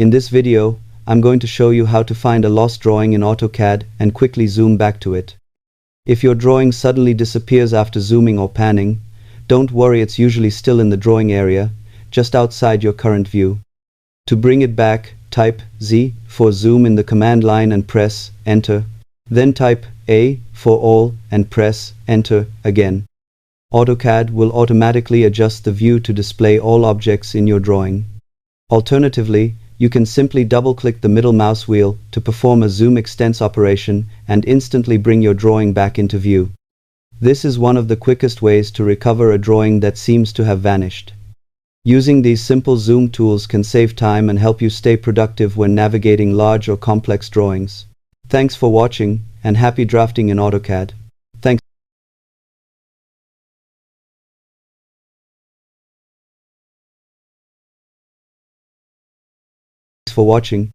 In this video, I'm going to show you how to find a lost drawing in AutoCAD and quickly zoom back to it. If your drawing suddenly disappears after zooming or panning, don't worry, it's usually still in the drawing area, just outside your current view. To bring it back, type Z for zoom in the command line and press Enter. Then type A for all and press Enter again. AutoCAD will automatically adjust the view to display all objects in your drawing. Alternatively, you can simply double-click the middle mouse wheel to perform a zoom extents operation and instantly bring your drawing back into view. This is one of the quickest ways to recover a drawing that seems to have vanished. Using these simple zoom tools can save time and help you stay productive when navigating large or complex drawings. Thanks for watching, and happy drafting in AutoCAD. Thanks for watching.